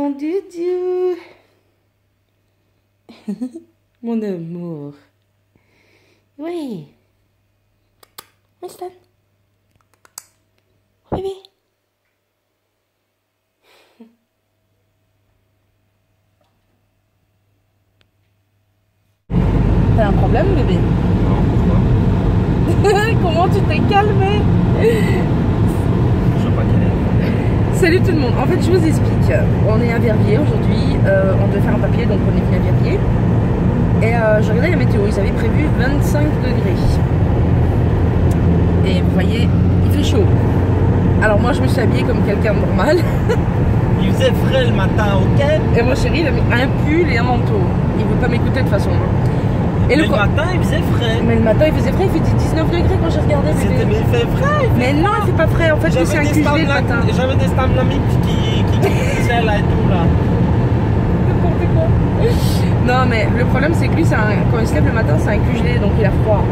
Mon doudou. Mon amour. Oui. Winston. Bébé. T'as un problème, bébé? Non, pourquoi? Comment tu t'es calmé? Je sais pas quelle est. Salut tout le monde. En fait, je vous explique. On est à Verviers aujourd'hui. On devait faire un papier, donc on est venu à Verviers. Et je regardais la météo. Ils avaient prévu 25 degrés. Et vous voyez, il fait chaud. Alors moi, je me suis habillée comme quelqu'un de normal. Il faisait frais le matin, ok? Et mon chéri, il a mis un pull et un manteau. Il veut pas m'écouter de toute façon. Et le matin, il faisait frais. Mais le matin, il faisait frais. Il fait 19 degrés quand j'ai regardé. Mais il fait frais. Mais non, il fait pas frais. En fait, c'est un QG le matin. J'avais des stamlamiques qui disaient là et tout là. Non, mais le problème, c'est que lui, quand il se lève le matin, c'est un cul gelé, donc il a froid.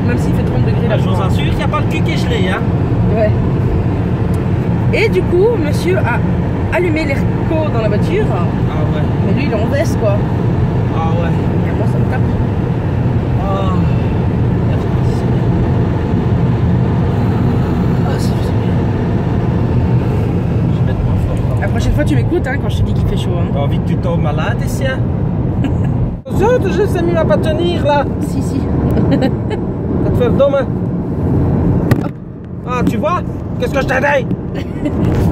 Même s'il fait 30 degrés, je vous assure qu'il n'y a pas le cul qui est gelé, hein. Ouais. Et du coup, monsieur a allumé l'airco dans la voiture. Ah ouais. Mais lui, il est en veste, quoi. Ah ouais. Et moi, ça me tape. Oh. Je vais mettre moins fort. La prochaine fois, tu m'écoutes, hein, quand je te dis qu'il fait chaud. Hein. T'as envie que tu tombes malade ici, hein? Aux autres, je sais mieux à pas tenir là. Si, si. Va te faire demain. Ah, tu vois? Qu'est-ce que je t'ai dit?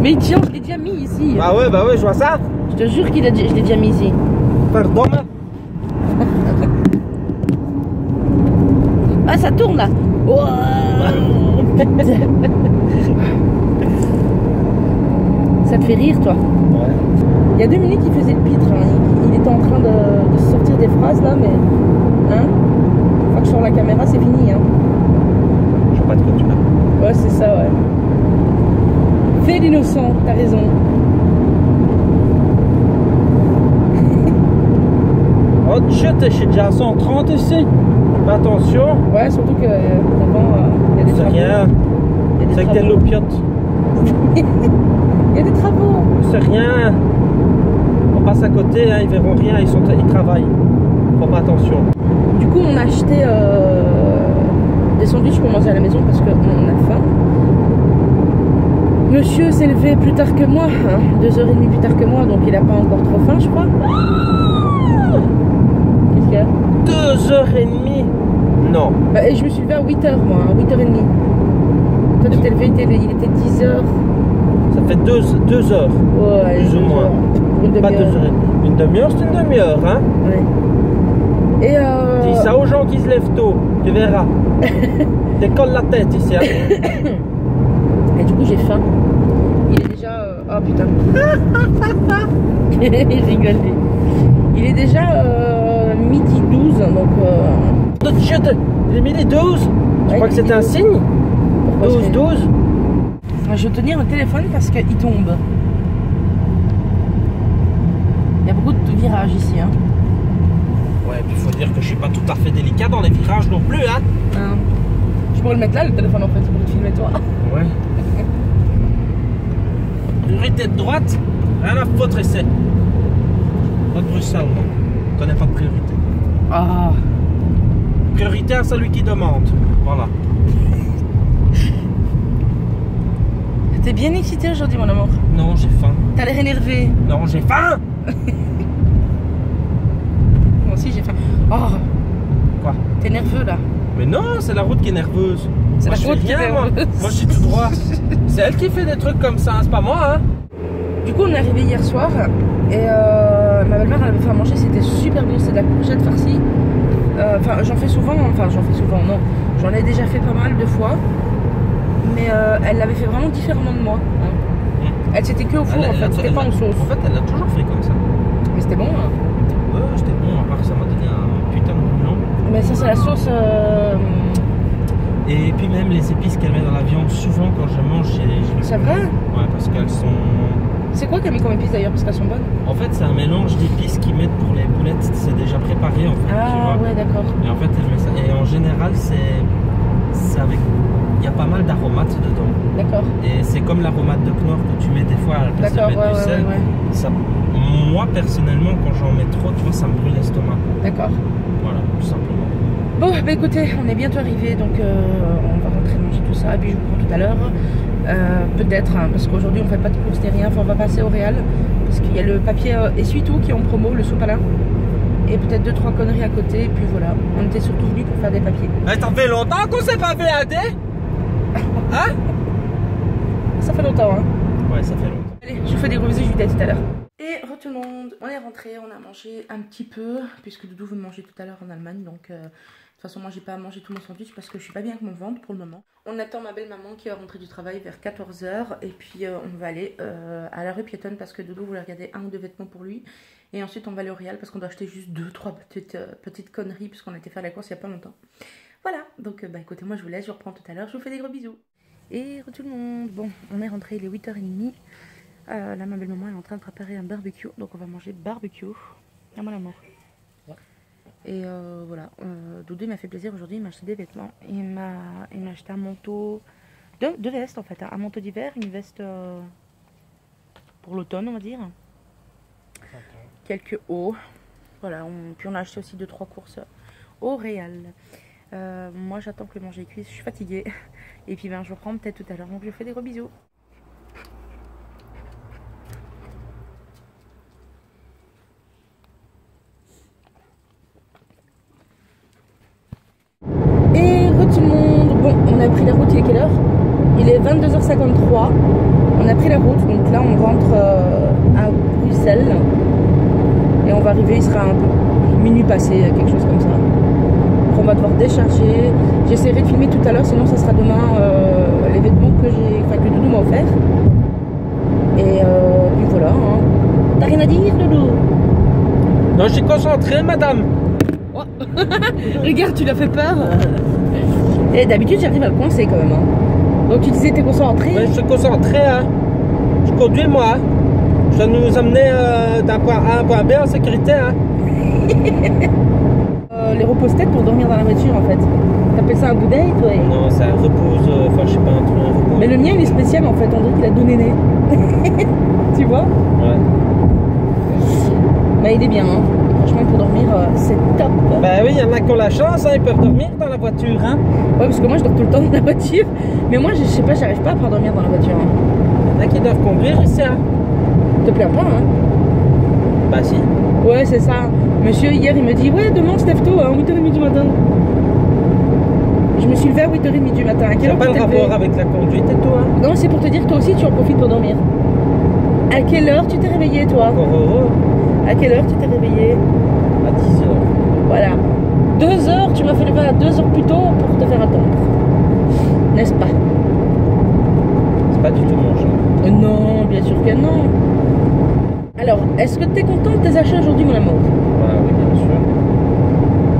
Mais tiens, je l'ai déjà mis ici. Bah ouais, je vois ça. Je te jure que je l'ai déjà mis ici. Faire demain. Ah, ça tourne là. Oh, ça te fait rire, toi? Ouais. Il y a 2 minutes, il faisait le pitre. Hein. Il était en train de sortir des phrases là, mais. Hein? Une fois que je sors la caméra, c'est fini. Hein. Je sais pas de quoi tu parles. Ouais, c'est ça, ouais. Fais l'innocent, t'as raison. Oh, je suis déjà à 130 ici. Fais attention. Ouais, surtout que devant, il y a des C'est travaux. rien. C'est avec des loupiottes. Il y a des travaux. C'est rien. On passe à côté, hein, ils verront rien, ils travaillent. Faut pas attention. Du coup, on a acheté des sandwichs pour manger à la maison parce qu'on a faim. Monsieur s'est levé plus tard que moi, hein, 2h30 plus tard que moi, donc il a pas encore trop faim, je crois. Qu'est-ce qu'il y a? 2h30. Non. Et je me suis levé à 8h, moi, à 8h30. Toi, tu t'es levé, il était 10h. Ça fait 2 heures. Ouais, plus ou moins. Pas 2h30. Une demi-heure, c'est une demi-heure, hein. Ouais. Et dis ça aux gens qui se lèvent tôt, tu verras. Décolle la tête ici, hein. Et du coup, j'ai faim. Il est déjà. Oh putain. Il rigole. Il est déjà midi 12, donc. Il est midi 12. Tu crois que c'était un signe? 12. Je vais tenir le téléphone parce qu'il tombe. Il y a beaucoup de virages ici. Hein. Ouais, puis il faut dire que je suis pas tout à fait délicat dans les virages non plus, hein. Je pourrais le mettre là, le téléphone en fait, pour te filmer toi. Ouais. Priorité de droite, rien à foutre ici. Pas de Bruxelles, non. On connaît pas de priorité. Ah. Priorité à celui qui demande. Voilà. T'es bien excité aujourd'hui, mon amour? Non, j'ai faim. T'as l'air énervé. Non, j'ai faim. Moi aussi, j'ai faim. Oh. Quoi? T'es nerveux là? Mais non, c'est la route qui est nerveuse. C'est la route qui est nerveuse. Moi, je suis tout droit. C'est elle qui fait des trucs comme ça, c'est pas moi, hein. Du coup, on est arrivé hier soir et ma belle-mère elle avait fait à manger, c'était super bon, c'est de la courgette farcie. Enfin, j'en fais souvent, non. J'en ai déjà fait pas mal de fois. Mais elle l'avait fait vraiment différemment de moi. Hein. Elle c'était que au four en fait, c'était pas en sauce. En fait, elle l'a toujours fait comme ça. Mais c'était bon. Hein. Ouais, c'était bon, à part que ça m'a donné un putain de boulon. Mais ça, c'est la sauce. Et puis même les épices qu'elle met dans la viande, souvent quand je mange, C'est vrai? Ouais, parce qu'elles sont. C'est quoi qu'elle met comme épices d'ailleurs, parce qu'elles sont bonnes? En fait, c'est un mélange d'épices qu'ils mettent pour les boulettes. C'est déjà préparé en fait. Ah tu vois. Ouais, d'accord. Et en fait, elle met ça. Et en général, c'est avec. Il y a pas mal d'aromates dedans. D'accord. Et c'est comme l'aromate de Knorr que tu mets des fois à la place de mettre du sel. Ça, moi personnellement, quand j'en mets trop, tu vois, ça me brûle l'estomac. D'accord. Voilà, tout simplement. Bon, bah écoutez, on est bientôt arrivé, donc on va rentrer manger tout ça, et puis je vous prends tout à l'heure. Peut-être, hein, parce qu'aujourd'hui on fait pas de course ni rien, enfin, on va passer au Réal, parce qu'il y a le papier essuie-tout qui est en promo, le sopalin, et peut-être 2-3 conneries à côté, et puis voilà, on était surtout venus pour faire des papiers. Eh, ça fait longtemps qu'on s'est pas fait AD. Hein? Ça fait longtemps, hein? Ouais, ça fait longtemps. Allez, je vous fais des gros bisous, je vous dis à tout à l'heure. Et re tout le monde, on est rentré, on a mangé un petit peu, puisque Doudou veut manger tout à l'heure en Allemagne, donc de toute façon moi j'ai pas mangé tout mon sandwich parce que je suis pas bien avec mon ventre pour le moment. On attend ma belle maman qui va rentrer du travail vers 14 h, et puis on va aller à la rue piétonne parce que Doudou voulait regarder 1 ou 2 vêtements pour lui, et ensuite on va aller au Réal parce qu'on doit acheter juste 2-3 petites conneries puisqu'on a été faire la course il y a pas longtemps. Voilà, donc bah écoutez, moi je vous laisse, je vous reprends tout à l'heure, je vous fais des gros bisous. Et re tout le monde, bon on est rentré, il est 8 h 30. Là ma belle maman est en train de préparer un barbecue, donc on va manger barbecue. À moi l'amour. Et voilà, Doudou m'a fait plaisir aujourd'hui, il m'a acheté des vêtements. Il m'a acheté un manteau, deux vestes en fait, hein. Un manteau d'hiver, une veste pour l'automne on va dire. Okay. Quelques hauts. Voilà, puis on a acheté aussi 2-3 courses au Réal. Moi j'attends que le manger cuisse, je suis fatiguée. Et puis ben je vous reprends peut-être tout à l'heure, donc je vous fais des gros bisous. Tout le monde, bon on a pris la route, il est quelle heure? Il est 22 h 53. On a pris la route, donc là on rentre à Bruxelles et on va arriver, il sera un peu minuit passé, quelque chose comme ça. Après on va devoir décharger. J'essaierai de filmer tout à l'heure, sinon ça sera demain les vêtements que Doudou m'a offert. Et puis voilà, hein. T'as rien à dire Doudou? Non, je suis concentré madame. Oh. Regarde, tu l'as fait peur. Et d'habitude j'arrive à le coincer quand même, hein. Donc tu disais t'es concentré? Ouais, je suis concentré, hein. Je conduis moi, hein. Je dois nous amener d'un point A à un point B en sécurité, hein. Les repose-têtes pour dormir dans la voiture en fait. T'appelles ça un boudet toi? Non, ça repose, enfin je sais pas, un truc, un repose. Mais le mien il est spécial en fait, on dirait qu'il a donné né. Tu vois? Ouais. Mais il est bien, hein. Franchement pour dormir c'est top. Bah oui, il y en a qui ont la chance, hein, ils peuvent dormir dans la voiture, hein. Ouais, parce que moi je dors tout le temps dans la voiture. Mais moi je sais pas, j'arrive pas à pouvoir dormir dans la voiture, hein. Il y en a qui doivent conduire ici, hein. Te plains pas, hein? Bah si. Ouais c'est ça. Monsieur hier il me dit ouais demain on se lève tôt, hein, 8 h 30 du matin. Je me suis levée à 8 h 30 du matin. À quelle heure pas le rapport avec la conduite et tout, hein. Non, c'est pour te dire que toi aussi tu en profites pour dormir. À quelle heure tu t'es réveillé toi? Encore heureux. À quelle heure tu t'es réveillé? À 10 h. Voilà. 2 h, tu m'as fait lever à 2 h plus tôt pour te faire attendre. N'est-ce pas? C'est pas du tout mon genre. Non, bien sûr que non. Alors, est-ce que tu es content de tes achats aujourd'hui, mon amour? Bah oui, bien sûr.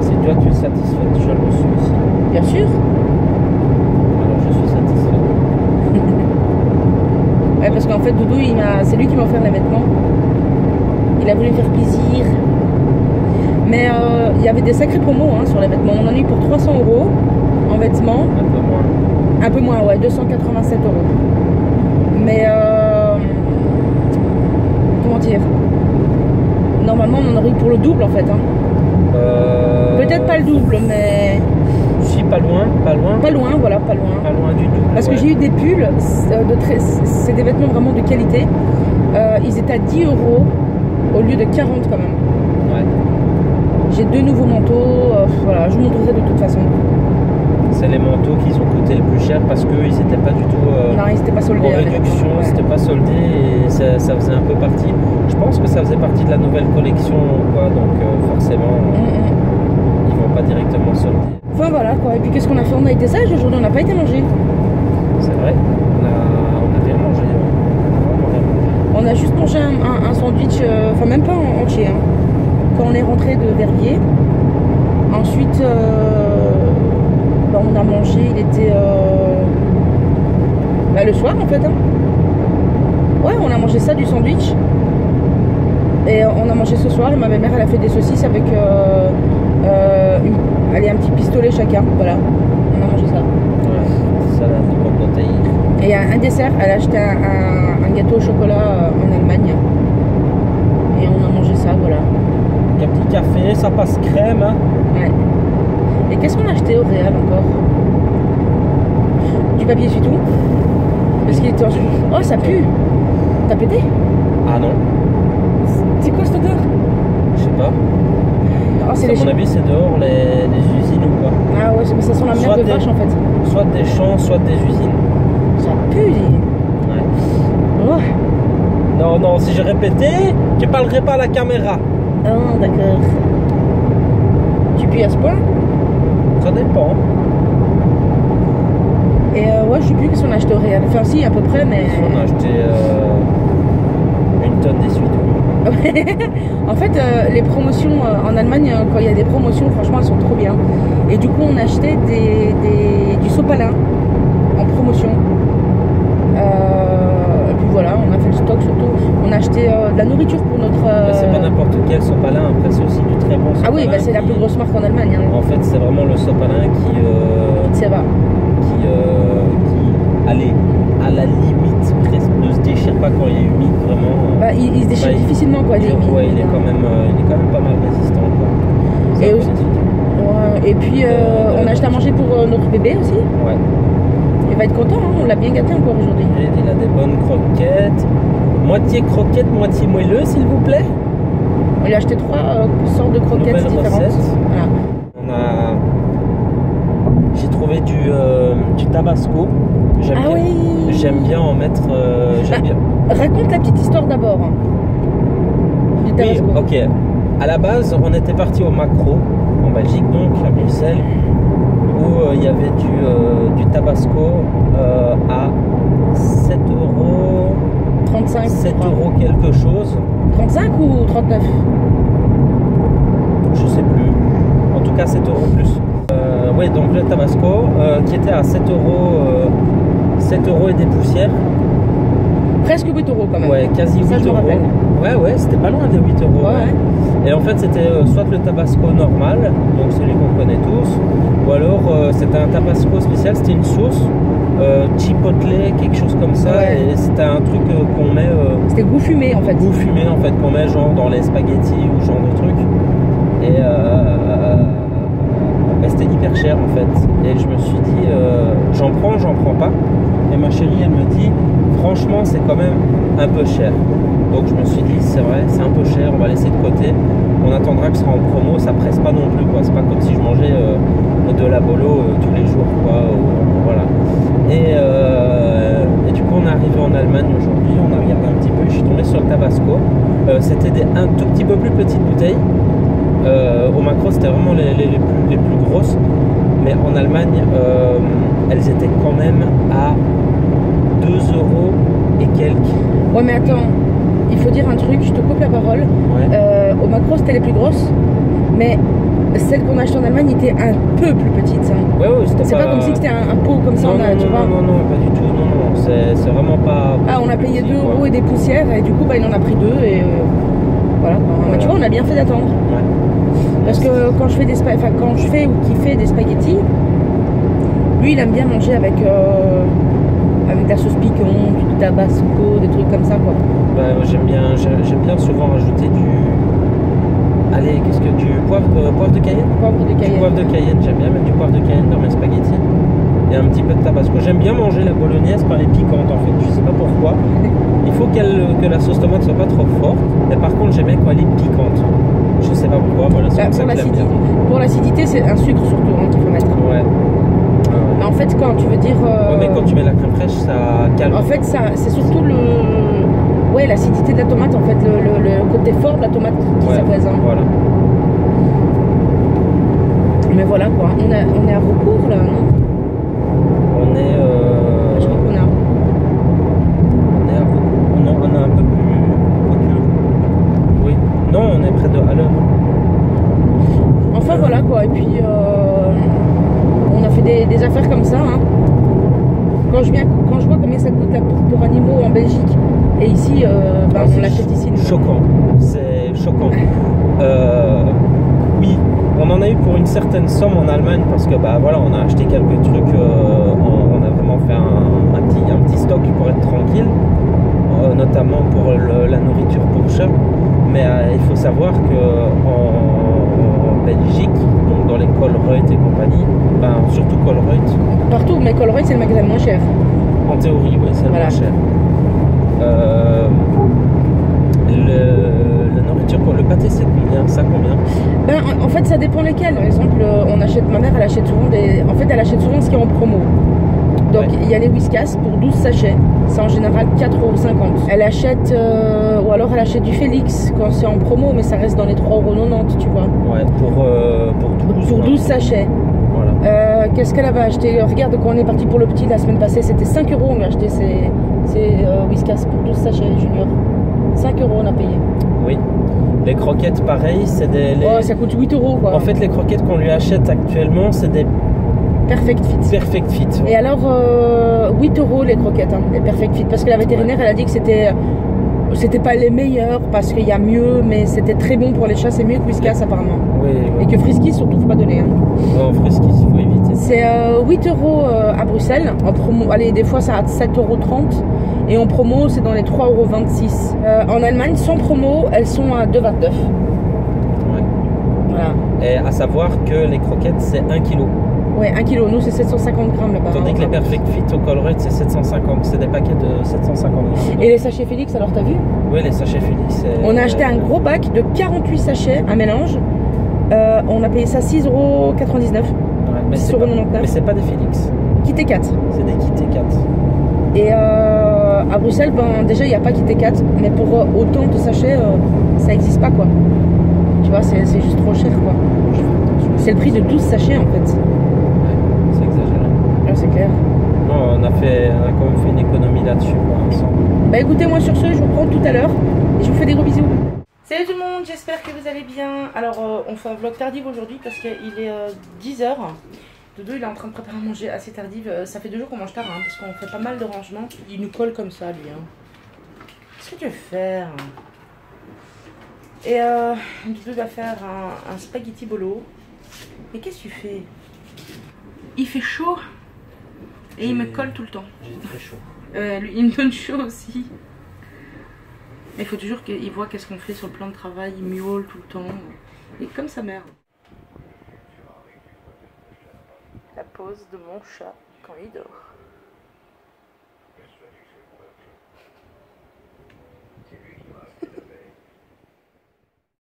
Si toi tu es satisfait, je le suis aussi. Bien sûr. Alors je suis satisfait. Ouais, parce qu'en fait, Doudou, c'est lui qui m'a offert les vêtements. Il a voulu me faire plaisir. Mais il y avait des sacrés promos hein, sur les vêtements. On en a eu pour 300 € en vêtements. Un peu moins. Un peu moins, ouais, 287 €. Mais comment dire? Normalement, on en aurait eu pour le double en fait. Hein. Peut-être pas le double, mais. Si, pas loin, pas loin. Pas loin, voilà, pas loin. Pas loin du double. Parce que j'ai eu des pulls, c'est des vêtements vraiment de qualité. Ils étaient à 10 € au lieu de 40 quand même. Ouais. J'ai 2 nouveaux manteaux, voilà, je vous montrerai de toute façon. C'est les manteaux qui ont coûté le plus cher parce qu'ils n'étaient pas du tout non, ils n'étaient pas soldés, en réduction, ouais. C'était pas soldé et ça faisait un peu partie. Je pense que ça faisait partie de la nouvelle collection quoi, donc forcément ils vont pas directement solder. Enfin voilà quoi, et puis qu'est-ce qu'on a fait? On a été sage aujourd'hui, on n'a pas été mangé. C'est vrai, on a rien mangé. On a juste mangé un sandwich, enfin même pas entier, hein, quand on est rentré de Verviers. Ensuite, on a mangé, il était le soir en fait. Hein. Ouais, on a mangé ça, du sandwich. Et on a mangé ce soir et ma belle-mère elle a fait des saucisses avec un petit pistolet chacun. Voilà, on a mangé ça. Ouais, salade. un dessert, elle a acheté un gâteau au chocolat en Allemagne. Et on a mangé ça, voilà. Un petit café, ça passe crème. Hein. Ouais. Et qu'est-ce qu'on a acheté au Réal encore? Du papier essuie-tout. Parce qu'il était en... Oh, ça pue. T'as pété? Ah non, C'est quoi cette odeur? je sais pas. Oh, c'est À les mon avis, c'est dehors les usines ou quoi. Ah ouais, mais ça sent la Soit merde de des- vache en fait. Soit des champs, soit des usines. Ça pue, dis. Ouais. Oh, Non, non, si j'ai répété, tu parlerais pas à la caméra. oh d'accord. Tu pues à ce point? Ça dépend. Et ouais, je sais plus qu'est-ce qu'on a acheté au Réal. Enfin, si, à peu près, mais. On a acheté une tonne d'essuie-tout. En fait, les promotions en Allemagne, quand il y a des promotions, franchement, elles sont trop bien. Et du coup, on a acheté du sopalin en promotion. Et puis voilà, on a fait le stock surtout. On a acheté de la nourriture pour notre. Mais c'est pas n'importe quel sopalin, après c'est aussi du très bon sopalin. Ah oui, bah, c'est la plus grosse marque en Allemagne. Hein. En fait, c'est vraiment le sopalin Ça va. qui allez, à la limite presque ne se déchire pas quand il est humide, vraiment. Bah, il se déchire Bah, difficilement quoi. il est quand même pas mal résistant. Quoi. Et Ça, aussi- Ouais, et puis on a acheté à manger pour notre bébé aussi. Ouais. Il va être content, hein, on l'a bien gâté encore aujourd'hui. Il a des bonnes croquettes. Moitié croquette, moitié moelleux, s'il vous plaît. On lui a acheté 3 sortes de croquettes Nouvelle différentes. recette. Voilà. J'ai trouvé du tabasco. J'aime Ah bien. oui. J'aime bien en mettre. J'aime bien. Raconte la petite histoire d'abord. Hein, du Oui, Tabasco. ok. À la base, on était parti au Macro, en Belgique, donc à Bruxelles, où il y avait du tabasco à 7 euros. 35. 7 euros quelque chose. 35 ou 39? Je sais plus. En tout cas, 7 euros plus. Oui, donc le tabasco qui était à 7 euros et des poussières. Presque 8 euros quand même. Ouais, quasi 8 Ça, je me euros. rappelle. Ouais, c'était pas loin des 8 euros. Ouais. Et en fait, c'était soit le tabasco normal, donc celui qu'on connaît tous, ou alors c'était un tabasco spécial, c'était une sauce, chipotle, quelque chose comme ça, Ouais. et c'était un truc qu'on met. C'était goût fumé en fait. Goût fumé en fait, qu'on met genre dans les spaghettis ou ce genre de trucs. Et bah, c'était hyper cher en fait. Et je me suis dit, j'en prends pas. Et ma chérie, elle me dit, franchement, c'est quand même un peu cher. Donc je me suis dit, c'est vrai, c'est un peu cher, on va laisser de côté. On attendra que ce sera en promo, ça presse pas non plus, quoi. C'est pas comme si je mangeais de la bolo tous les jours, quoi. Voilà. Et du coup, on est arrivé en Allemagne aujourd'hui, on a regardé un petit peu, je suis tombé sur le tabasco. C'était un tout petit peu plus petites bouteilles. Au Macro, c'était vraiment les plus grosses. Mais en Allemagne, elles étaient quand même à 2 euros et quelques. Ouais, mais attends, il faut dire un truc, je te coupe la parole. Ouais. Au Macro, c'était les plus grosses, mais celles qu'on a achetées en Allemagne étaient un peu plus petites. Hein. Ouais, c'était C'est pas comme si c'était un pot comme ça, Non, tu vois. non, pas du tout. Non, c'est vraiment pas. Ah, on a payé 2 quoi. euros et des poussières, et du coup, bah, il en a pris 2, et voilà. Mais tu vois, on a bien fait d'attendre. Ouais. Parce que quand je fais ou qu'il fait des spaghettis, lui, il aime bien manger avec de la sauce piquante, du tabasco, des trucs comme ça, quoi. Bah, j'aime bien souvent rajouter du poivre de Cayenne. Poivre de Du Cayenne. poivre de Cayenne, j'aime bien mettre du poivre de Cayenne dans mes spaghettis. Et un petit peu de tabasco. J'aime bien manger la bolognaise quand elle est piquante en fait. Je sais pas pourquoi. Il faut que la sauce tomate soit pas trop forte. Mais par contre, j'aime bien quand elle est piquante. Je sais pas pourquoi, voilà, c'est Bah, comme ça que j'aime bien. pour l'acidité, c'est un sucre surtout hein, qu'il faut mettre. Ouais. Mais en fait, quand tu veux dire. Ouais, mais quand tu mets la crème fraîche, ça calme. En fait, c'est surtout l'acidité de la tomate, en fait, le côté fort de la tomate qui Ouais, s'apaise. Hein. Voilà. Mais voilà quoi, on est à recours là, non? On est. Je crois qu'on est à On est un peu plus. Oui. Non, on est près de à l'heure. Enfin voilà quoi, et puis on a fait des affaires comme ça. Hein. Quand je vois combien ça coûte la bouffe pour animaux en Belgique et ici, on l'achète ici. Nous. Choquant, c'est choquant. Oui, on en a eu pour une certaine somme en Allemagne parce que bah voilà, on a acheté quelques trucs, on a vraiment fait un petit stock savoir qu'en Belgique, donc dans les Colruyt et compagnie, ben, surtout Colruyt. Partout, mais Colruyt c'est le magasin le moins cher. En théorie, oui, c'est le moins cher. La nourriture, le pâté, c'est combien? Ça combien? Ben, en fait, ça dépend lesquels. Par exemple, ma mère, elle achète souvent elle achète souvent ce qui est en promo. Donc, il y a les Whiskas pour 12 sachets. C'est en général 4,50 €. Elle achète, ou alors elle achète du Félix quand c'est en promo, mais ça reste dans les 3,90 €, tu vois. Ouais, pour 12 sachets. Voilà. Qu'est-ce qu'elle avait acheté? Regarde, quand on est parti pour le petit la semaine passée, c'était 5 €. On a acheté ces Whiskas pour 12 sachets junior. 5 € on a payé. Oui. Les croquettes, pareil, c'est Oh, ça coûte 8 € quoi. En fait, les croquettes qu'on lui achète actuellement, c'est des Perfect Fit. Perfect Fit. Ouais. Et alors, 8 € les croquettes, hein, les Perfect Fit. Parce que la vétérinaire, elle a dit que c'était pas les meilleurs parce qu'il y a mieux, mais c'était très bon pour les chats, c'est mieux que Whiskas apparemment. Oui, oui. Et que Friskies, surtout, faut pas donner. Hein. Non, Friskies, il faut éviter. C'est 8 € à Bruxelles. En promo, allez, des fois ça a 7,30 € et en promo, c'est dans les 3,26 €. En Allemagne, sans promo, elles sont à 2,29 €. Ouais. Voilà. Et à savoir que les croquettes, c'est 1 kg. Ouais, 1 kg, nous c'est 750 grammes là-bas. Tandis que les Perfect Fit au Colruyt, c'est 750. C'est des paquets de 750 grammes. Et les sachets Félix, alors t'as vu? Oui, les sachets Félix. On a acheté un gros bac de 48 sachets, un mélange. On a payé ça 6,99 €. Ouais, mais c'est pas des Félix. Kit 4. C'est des Kit 4. Et à Bruxelles, ben, déjà il n'y a pas Kit 4, mais pour autant de sachets, ça n'existe pas quoi. Tu vois, c'est juste trop cher quoi. C'est le prix de 12 sachets en fait. Ouais, c'est exagéré. Là, c'est clair. Non, on a quand même fait une économie là-dessus pour l'instant. Bah écoutez, moi sur ce, je vous prends tout à l'heure et je vous fais des gros bisous. Salut tout le monde, j'espère que vous allez bien. Alors, on fait un vlog tardif aujourd'hui parce qu'il est 10 h. Dodo, il est en train de préparer à manger assez tardif. Ça fait 2 jours qu'on mange tard hein, parce qu'on fait pas mal de rangements. Il nous colle comme ça, lui. Hein. Qu'est-ce que tu veux faire? Et Dodo va faire un spaghetti bolo. Mais qu'est-ce que tu fais? Il fait chaud et il me colle tout le temps. J'ai très chaud. Lui, il me donne chaud aussi. Mais il faut toujours qu'il voit qu'est-ce qu'on fait sur le plan de travail. Il miaule tout le temps. Et comme sa mère. La pause de mon chat quand il dort.